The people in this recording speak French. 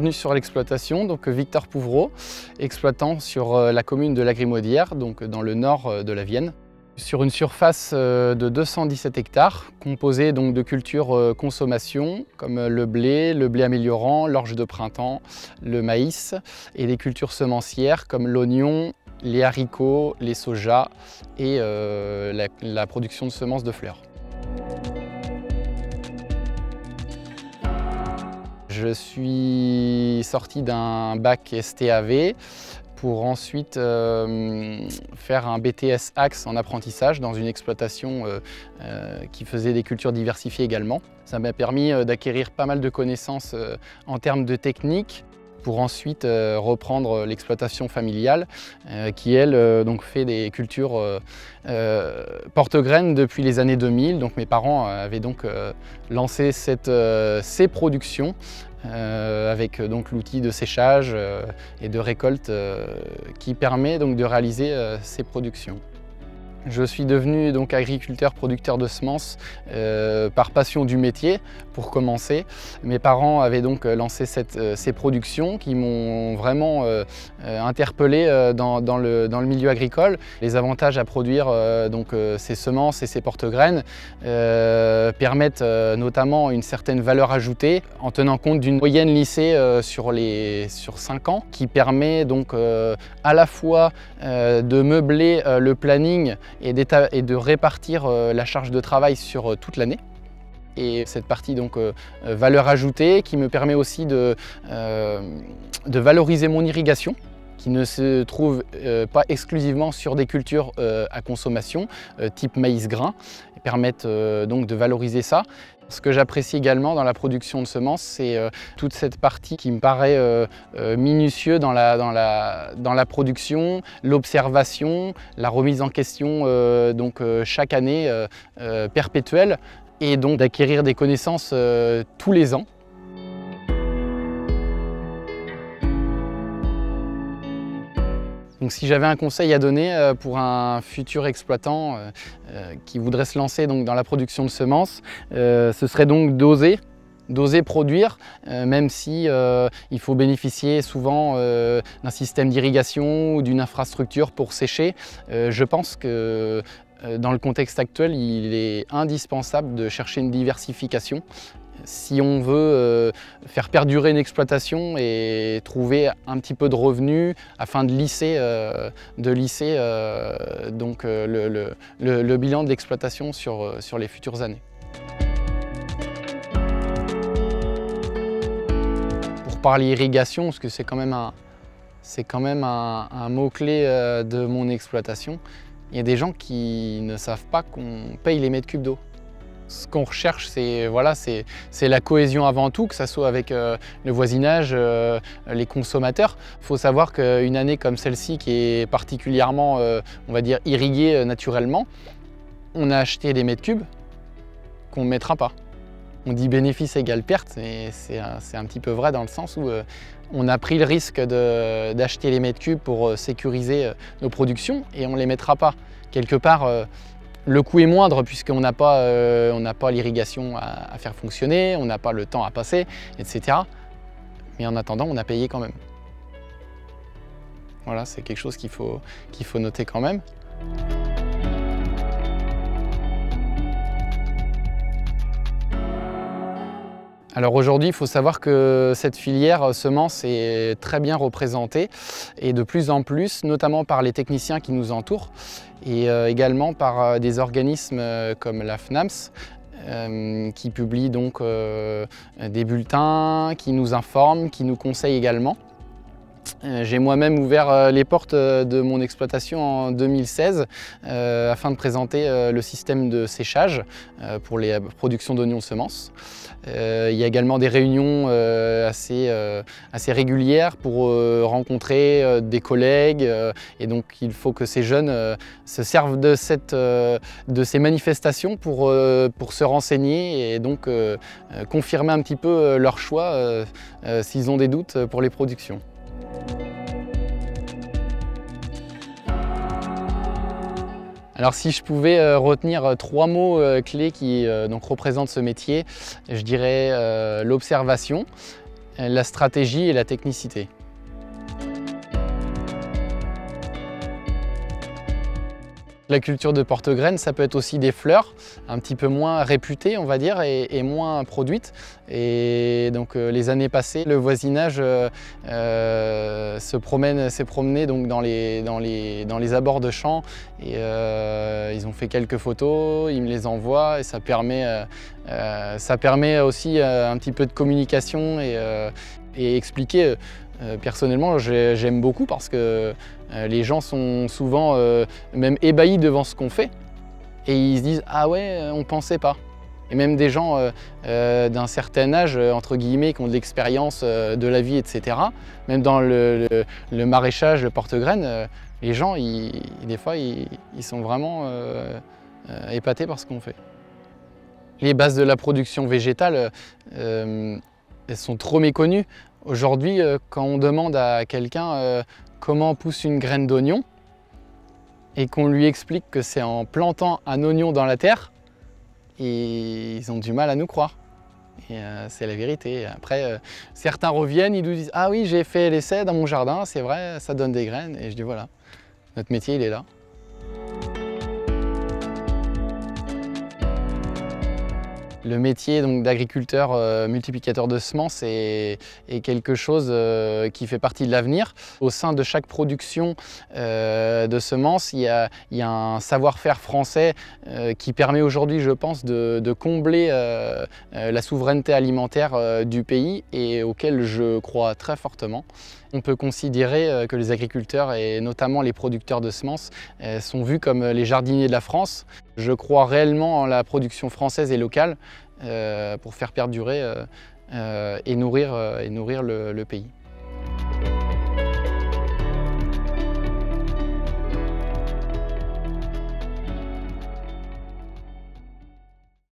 bienvenue sur l'exploitation, donc Victor Pouvreau, exploitant sur la commune de Lagrimaudière, donc dans le nord de la Vienne. Sur une surface de 217 hectares, composée donc de cultures consommation, comme le blé améliorant, l'orge de printemps, le maïs, et des cultures semencières comme l'oignon, les haricots, les sojas et la production de semences de fleurs. Je suis sorti d'un bac STAV pour ensuite faire un BTS Axe en apprentissage dans une exploitation qui faisait des cultures diversifiées également. Ça m'a permis d'acquérir pas mal de connaissances en termes de technique pour ensuite reprendre l'exploitation familiale qui, elle, donc fait des cultures porte-graines depuis les années 2000. Donc mes parents avaient donc lancé ces productions avec l'outil de séchage et de récolte qui permet donc de réaliser ces productions. Je suis devenu donc agriculteur producteur de semences par passion du métier pour commencer. Mes parents avaient donc lancé ces productions qui m'ont vraiment interpellé dans le milieu agricole. Les avantages à produire ces semences et ces porte-graines permettent notamment une certaine valeur ajoutée en tenant compte d'une moyenne lissée sur 5 ans qui permet donc à la fois de meubler le planning et de répartir la charge de travail sur toute l'année. Et cette partie donc valeur ajoutée qui me permet aussi de valoriser mon irrigation qui ne se trouve pas exclusivement sur des cultures à consommation type maïs grain et permettent donc de valoriser ça. Ce que j'apprécie également dans la production de semences, c'est toute cette partie qui me paraît minutieuse dans la production, l'observation, la remise en question chaque année perpétuelle et donc d'acquérir des connaissances tous les ans. Donc si j'avais un conseil à donner pour un futur exploitant qui voudrait se lancer donc dans la production de semences, ce serait donc d'oser produire, même si il faut bénéficier souvent d'un système d'irrigation ou d'une infrastructure pour sécher. Je pense que dans le contexte actuel, il est indispensable de chercher une diversification si on veut faire perdurer une exploitation et trouver un petit peu de revenus afin de lisser, le bilan de l'exploitation sur les futures années. Pour parler irrigation, parce que c'est quand même un mot-clé de mon exploitation, il y a des gens qui ne savent pas qu'on paye les mètres cubes d'eau. Ce qu'on recherche, c'est la cohésion avant tout, que ce soit avec le voisinage, les consommateurs. Il faut savoir qu'une année comme celle-ci, qui est particulièrement, on va dire, irriguée naturellement, on a acheté des mètres cubes qu'on ne mettra pas. On dit bénéfice égale perte, et c'est un petit peu vrai dans le sens où on a pris le risque d'acheter les mètres cubes pour sécuriser nos productions et on ne les mettra pas. Quelque part, le coût est moindre puisqu'on n'a pas l'irrigation à faire fonctionner, on n'a pas le temps à passer, etc. Mais en attendant, on a payé quand même. Voilà, c'est quelque chose qu'il faut noter quand même. Alors aujourd'hui, il faut savoir que cette filière semences est très bien représentée et de plus en plus, notamment par les techniciens qui nous entourent et également par des organismes comme la FNAMS qui publient donc des bulletins, qui nous informent, qui nous conseillent également. J'ai moi-même ouvert les portes de mon exploitation en 2016 afin de présenter le système de séchage pour les productions d'oignons semences. Il y a également des réunions assez régulières pour rencontrer des collègues et donc il faut que ces jeunes se servent de ces manifestations pour se renseigner et donc confirmer un petit peu leur choix s'ils ont des doutes pour les productions. Alors si je pouvais retenir 3 mots clés qui donc représentent ce métier, je dirais l'observation, la stratégie et la technicité. La culture de porte-graines, ça peut être aussi des fleurs, un petit peu moins réputées, on va dire, et moins produites. Et donc les années passées, le voisinage s'est promené donc dans les abords de champs et ils ont fait quelques photos, ils me les envoient et ça permet aussi un petit peu de communication et expliquer. Personnellement, j'aime beaucoup parce que les gens sont souvent même ébahis devant ce qu'on fait et ils se disent « Ah ouais, on pensait pas ». Et même des gens d'un certain âge, entre guillemets, qui ont de l'expérience de la vie, etc. Même dans le maraîchage, le porte-graines, les gens, des fois, ils sont vraiment épatés par ce qu'on fait. Les bases de la production végétale, elles sont trop méconnues. Aujourd'hui, quand on demande à quelqu'un comment pousse une graine d'oignon et qu'on lui explique que c'est en plantant un oignon dans la terre, ils ont du mal à nous croire. Et c'est la vérité. Après, certains reviennent, ils nous disent « Ah oui, j'ai fait l'essai dans mon jardin, c'est vrai, ça donne des graines. » Et je dis « Voilà, notre métier, il est là. » Le métier d'agriculteur multiplicateur de semences est quelque chose qui fait partie de l'avenir. Au sein de chaque production de semences, il y a un savoir-faire français qui permet aujourd'hui, je pense, de combler la souveraineté alimentaire du pays et auquel je crois très fortement. On peut considérer que les agriculteurs et notamment les producteurs de semences sont vus comme les jardiniers de la France. Je crois réellement en la production française et locale pour faire perdurer et nourrir le pays.